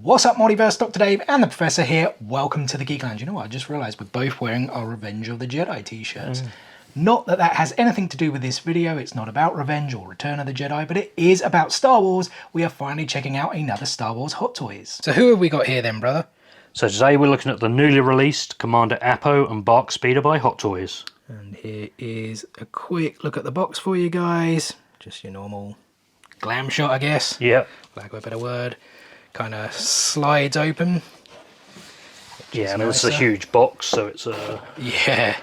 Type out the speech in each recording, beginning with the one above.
What's up, Multiverse? Dr. Dave and the Professor here. Welcome to the Geek Lounge. You know what? I just realised we're both wearing our Revenge of the Jedi t-shirts. Not that that has anything to do with this video. It's not about Revenge or Return of the Jedi, but it is about Star Wars. We are finally checking out another Star Wars Hot Toys. So who have we got here then, brother? So today we're looking at the newly released Commander Appo and Barc Speeder by Hot Toys. And here is a quick look at the box for you guys. Just your normal glam shot, I guess. Yep. Lack of a better word. Kind of slides open. Yeah, and it's a huge box, so it's a... Yeah.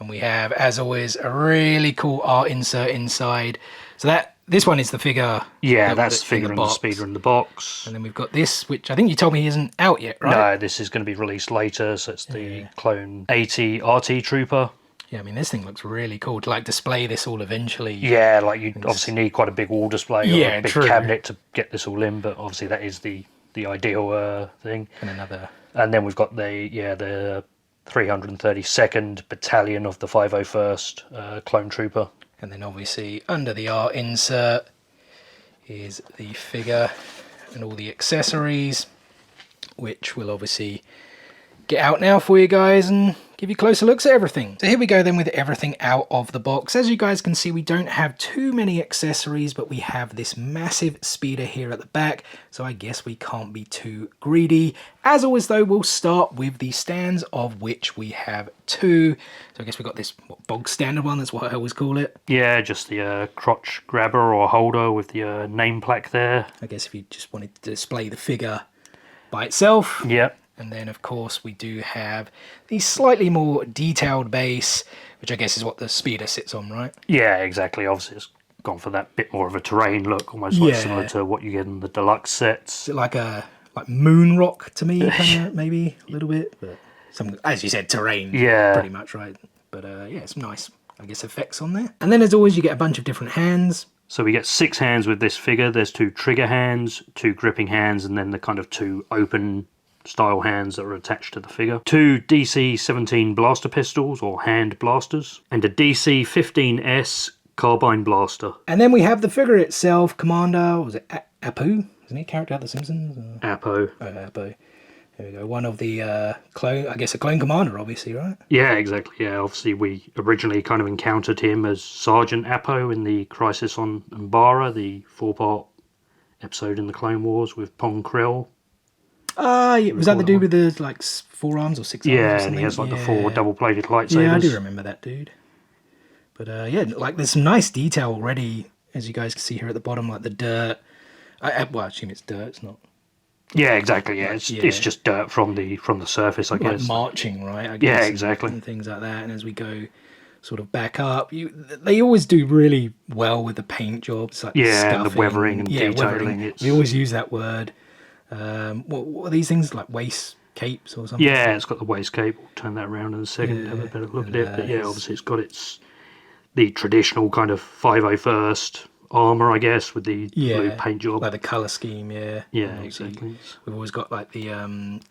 And we have, as always, a really cool art insert inside. So this one is the figure. Yeah, that's the figure and the speeder in the box. And then we've got this, which I think you told me isn't out yet, right? No, this is going to be released later, so it's the Clone 80 RT Trooper. Yeah, I mean, this thing looks really cool to, like, display this all eventually. Yeah, like, you obviously need quite a big wall display or a big true. cabinet to get this all in, but obviously that is the ideal thing. And then we've got the 332nd Battalion of the 501st Clone Trooper. And then obviously under the art insert is the figure and all the accessories, which will obviously get out now for you guys and give you closer looks at everything. So here we go then with everything out of the box. As you guys can see, we don't have too many accessories, but we have this massive speeder here at the back, so I guess we can't be too greedy. As always though, we'll start with the stands, of which we have two. So I guess we've got this bog standard one, that's what I always call it. Yeah, just the crotch grabber or holder with the name plaque there. I guess if you just wanted to display the figure by itself. Yep. And then, of course, we do have the slightly more detailed base, which I guess is what the speeder sits on, right? Yeah, exactly. Obviously, it's gone for that bit more of a terrain look, almost like similar to what you get in the deluxe sets. Is it like moon rock to me, kind of, maybe a little bit? But some, as you said, terrain, pretty much, right? But yeah, it's nice, I guess, effects on there. And then, as always, you get a bunch of different hands. So we get 6 hands with this figure. There's 2 trigger hands, 2 gripping hands, and then the kind of 2 open style hands that are attached to the figure. 2 DC-17 blaster pistols or hand blasters, and a DC-15S carbine blaster. And then we have the figure itself, Commander, was it Appo? Isn't he a character out of The Simpsons? Appo. Oh, Appo. There we go. One of the clone, I guess a clone commander, obviously, right? Yeah, exactly. Yeah, obviously we originally kind of encountered him as Sergeant Appo in the Crisis on Umbara, the 4-part episode in the Clone Wars with Pong Krill. Yeah. Was that the dude with the, like, 4 arms or 6 arms or something? Yeah, and he has, like, the 4 double-bladed lightsabers. Yeah, I do remember that dude. But, yeah, like, there's some nice detail already, as you guys can see here at the bottom, like the dirt. Well, I assume it's dirt, it's not... Yeah, exactly, yeah. It's just dirt from the surface, I guess. Like marching, right? I guess, yeah, exactly. And things like that, and as we go sort of back up, they always do really well with the paint jobs, like and the weathering and detailing. We always use that word. What are these things, like waist capes or something? Yeah, it's got the waist cape. We'll turn that around in a second, have a better look at it. But yeah, obviously it's got the traditional kind of 501st armour, I guess, with the blue paint job. Like the colour scheme, yeah. Yeah, exactly. We've always got like the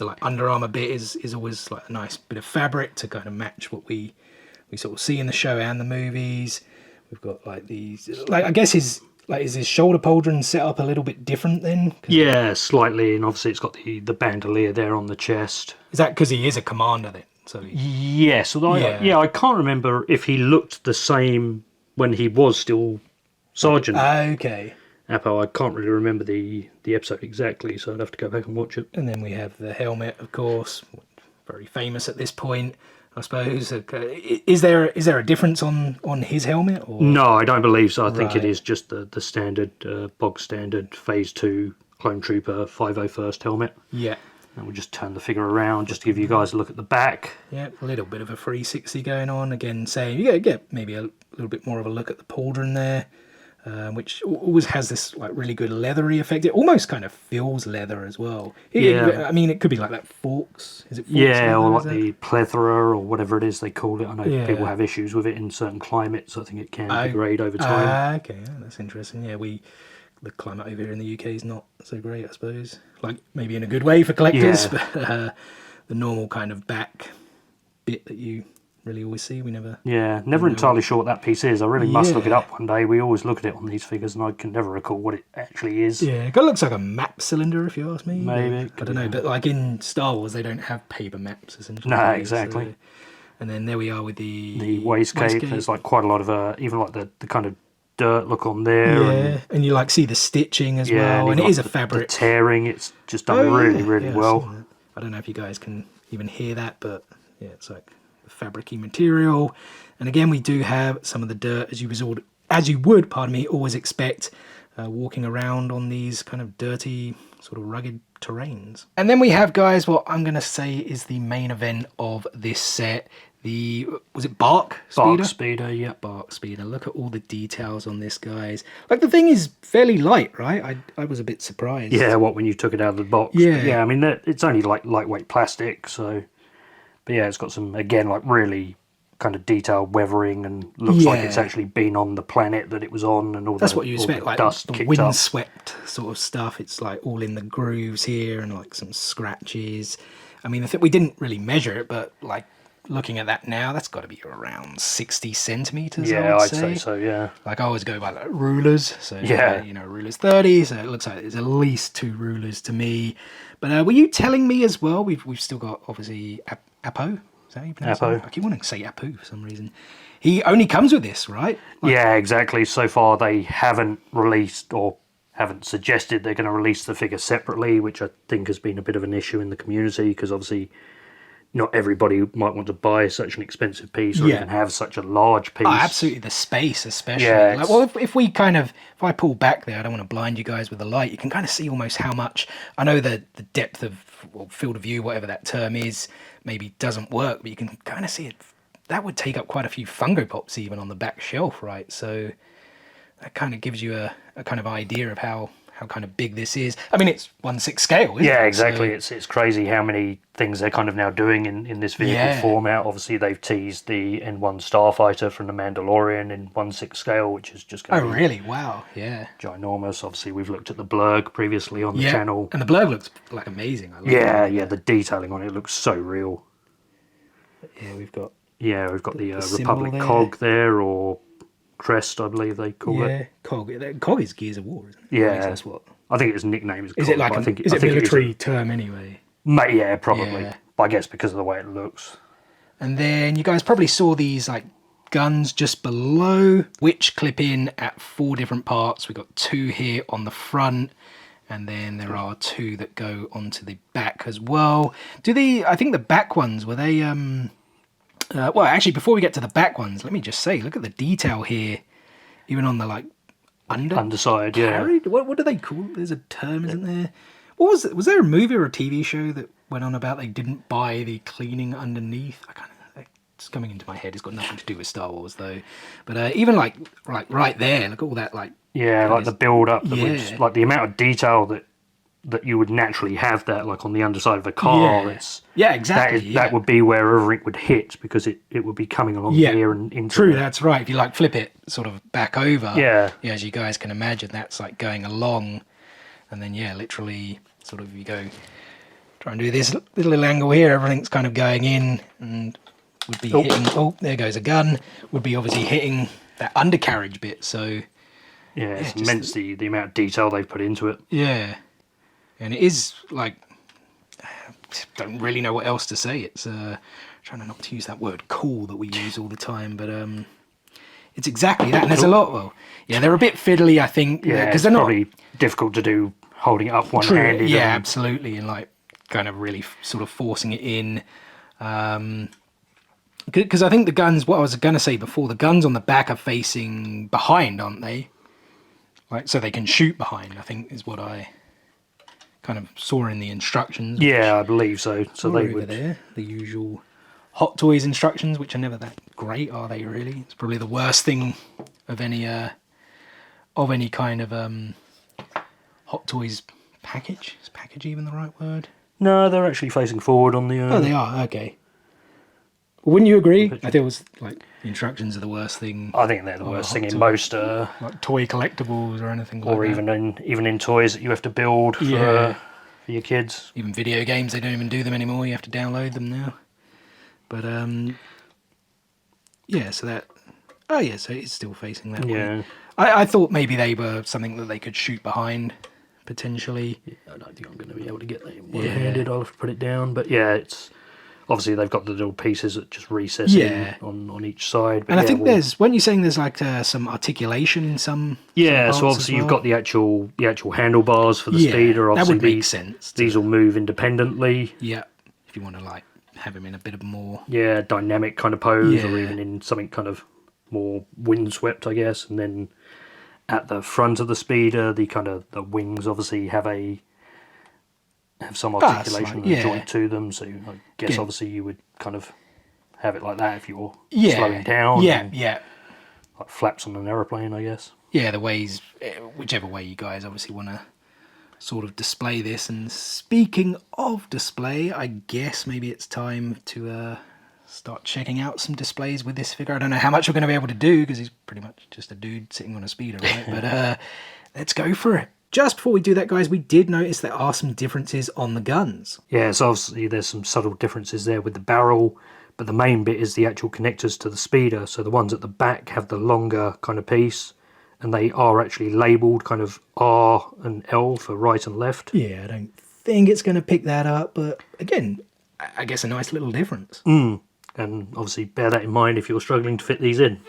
like Under Armour bit is always like a nice bit of fabric to kind of match what we sort of see in the show and the movies. We've got like these, like, I guess is his shoulder pauldron set up a little bit different then? Yeah, slightly, and obviously it's got the bandolier there on the chest. Is that because he is a commander then? So yes, I can't remember if he looked the same when he was still Sergeant. Okay. Appo. I can't really remember the episode exactly, so I'd have to go back and watch it. And then we have the helmet, of course, very famous at this point, I suppose. Is there a difference on his helmet? Or? No, I don't believe so. I think it is just the standard, bog standard Phase 2 Clone Trooper 501st helmet. Yeah. And we'll just turn the figure around just to give you guys a look at the back. Yeah, a little bit of a 360 going on. Again, saying you get maybe a little bit more of a look at the pauldron there. Which always has this like really good leathery effect. It almost kind of feels leather as well. I mean, it could be like that Forks. Is it Forks? Yeah, or like the plethora or whatever it is they call it. I know people have issues with it in certain climates. I think it can degrade over time. Okay, that's interesting. Yeah, the climate over here in the UK is not so great, I suppose. Like maybe in a good way for collectors, but the normal kind of back bit that you really always see. We never... never entirely sure what that piece is. I really must look it Yeah. up one day. We always look at it on these figures, and I can never recall what it actually is. Yeah, it kind of looks like a map cylinder, if you ask me. Maybe. I don't know, but like in Star Wars, they don't have paper maps, essentially. No, exactly. So, and then there we are with the wastegate. There's like quite a lot of even like the kind of dirt look on there. Yeah, and you like see the stitching as well, and it is a fabric. The tearing, it's just done really well. I don't know if you guys can even hear that, but yeah, it's like a fabric-y material. And again, we do have some of the dirt, as you would, always expect walking around on these kind of dirty, sort of rugged terrains. And then we have, guys, what I'm going to say is the main event of this set. Was it Barc Speeder? Barc Speeder, yeah. Barc Speeder. Look at all the details on this, guys. Like, the thing is fairly light, right? I was a bit surprised. Yeah, when you took it out of the box. Yeah. Yeah, I mean, it's only like lightweight plastic, so... But yeah, it's got some, again, like really kind of detailed weathering and looks like it's actually been on the planet that it was on and all that. That's what you expect, like dust the kicked up. windswept sort of stuff. It's like all in the grooves here and like some scratches. I mean, we didn't really measure it, but like looking at that now, that's got to be around 60 centimeters. Yeah, I'd say so. Yeah. Like I always go by like rulers, so yeah, rulers 30. So it looks like there's at least 2 rulers to me. But were you telling me as well? We've still got obviously Appo. Is that how you pronounce it? I keep wanting to say Appo for some reason. He only comes with this, right? Yeah, exactly. So far they haven't released or haven't suggested they're going to release the figure separately, which I think has been a bit of an issue in the community because obviously not everybody might want to buy such an expensive piece or even have such a large piece. Oh, absolutely. The space, especially. Yeah, like, well, if I pull back there, I don't want to blind you guys with the light. You can kind of see almost how much. I know the depth of field of view, whatever that term is, maybe doesn't work, but you can kind of see it. That would take up quite a few Funko Pops even on the back shelf, right? So that kind of gives you a kind of idea of how kind of big this is. I mean, it's 1/6 scale, isn't it? Yeah, exactly. So, it's crazy how many things they're kind of now doing in this vehicle format. Obviously, they've teased the N1 Starfighter from The Mandalorian in 1/6 scale, which is just going to be... Oh, really? Wow, yeah. Ginormous. Obviously, we've looked at the Blurg previously on the channel. And the Blurg looks like amazing. I love the detailing on it looks so real. Yeah, we've got the Republic cog there, or crest, I believe they call it. Yeah, cog. Cog is Gears of War, isn't it? Yeah, that's what. I think its nickname is. Is cog, it like is it a military term anyway? Yeah, probably. Yeah. But I guess because of the way it looks. And then you guys probably saw these like guns just below, which clip in at 4 different parts. We've got 2 here on the front, and then there are 2 that go onto the back as well. I think the back ones, were they well, actually, before we get to the back ones, let me just say, look at the detail here, even on the like underside. Yeah. What do they call it? There's a term, isn't there? What was it? Was there a movie or a TV show that went on about they didn't buy the cleaning underneath? It's coming into my head. It's got nothing to do with Star Wars though. But even like right there, look at all that like. Yeah, like the build up, like the amount of detail that you would naturally have that like on the underside of a car. Exactly. That would be wherever it would hit because it would be coming along here and into. True, that's right. If you like flip it sort of back over, as you guys can imagine, that's like going along, and then literally sort of you go try and do this little angle here. Everything's kind of going in and would be hitting. Oh, there goes a gun. Would be obviously hitting that undercarriage bit. So it's immense the amount of detail they've put into it. Yeah. And it is like, I don't really know what else to say. It's trying not to use that word cool that we use all the time, but it's exactly that. And there's a lot. Well, they're a bit fiddly, I think. Yeah, because they're probably difficult to do holding it up one-handed. Yeah, absolutely, and like kind of really sort of forcing it in. Because I think the guns. What I was going to say before, the guns on the back are facing behind, aren't they? Like so they can shoot behind. I think is what I kind of saw in the instructions. Yeah, I believe so. So they would. There, the usual Hot Toys instructions, which are never that great, are they? Really, it's probably the worst thing of any kind of Hot Toys package. Is package even the right word? No, they're actually facing forward on the. Oh, they are. Okay. Wouldn't you agree? I think it was like the instructions are the worst thing. I think they're the worst thing in most like toy collectibles or anything like that. Or even in toys that you have to build for your kids. Even video games, they don't even do them anymore. You have to download them now. But Yeah, so that... Oh, yeah, so it's still facing that way. Yeah. I thought maybe they were something that they could shoot behind, potentially. Yeah, I don't think I'm going to be able to get that one-handed. I'll have to put it down. But yeah, it's... Obviously, they've got the little pieces that just recess in on each side. But and I think weren't you saying there's like some articulation in some? Yeah, some so obviously you've got the actual handlebars for the speeder. Obviously, that would make sense. These will move independently. Yeah, if you want to like have them in a bit of more dynamic kind of pose, or even in something kind of more windswept, I guess. And then at the front of the speeder, the wings obviously have some articulation and a joint to them, so I guess obviously you would kind of have it like that if you're slowing down. Like flaps on an aeroplane, I guess. Yeah, the ways, whichever way you guys obviously want to sort of display this. And speaking of display, I guess maybe it's time to start checking out some displays with this figure. I don't know how much we're going to be able to do because he's pretty much just a dude sitting on a speeder, right? But let's go for it. Just before we do that, guys, we did notice there are some differences on the guns. Yeah, so obviously there's some subtle differences there with the barrel, but the main bit is the actual connectors to the speeder. So the ones at the back have the longer kind of piece, and they are actually labelled kind of R and L for right and left. Yeah, I don't think it's going to pick that up, but again, I guess a nice little difference. And obviously bear that in mind if you're struggling to fit these in.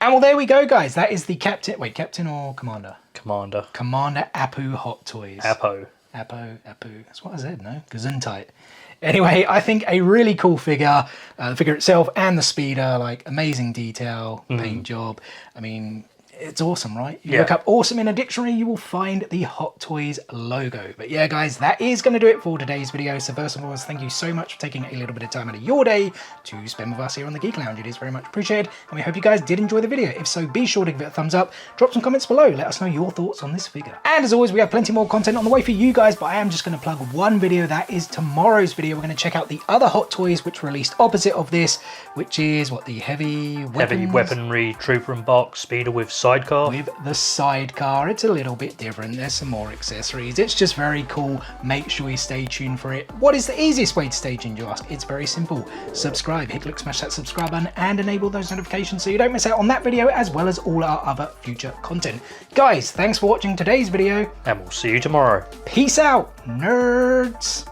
And well, there we go, guys. That is the Captain... Wait, Captain or Commander? Commander. Commander Appo Hot Toys. Appo. That's what I said, no? Gesundheit. Anyway, I think a really cool figure. The figure itself and the speeder, like amazing detail, paint job. I mean, it's awesome, right? You look up awesome in a dictionary, you will find the Hot Toys logo. But yeah, guys, that is going to do it for today's video. So first of all, thank you so much for taking a little bit of time out of your day to spend with us here on the Geek Lounge. It is very much appreciated. And we hope you guys did enjoy the video. If so, be sure to give it a thumbs up. Drop some comments below. Let us know your thoughts on this figure. And as always, we have plenty more content on the way for you guys, but I am just going to plug one video. That is tomorrow's video. We're going to check out the other Hot Toys, which released opposite of this, which is what, the heavy weaponry Trooper and Barc speeder with sidecar. With the sidecar, it's a little bit different. There's some more accessories. It's just very cool. Make sure you stay tuned for it. What is the easiest way to stay tuned, you ask? It's very simple. Subscribe, smash that subscribe button and enable those notifications so you don't miss out on that video as well as all our other future content. Guys, thanks for watching today's video. And we'll see you tomorrow. Peace out, nerds.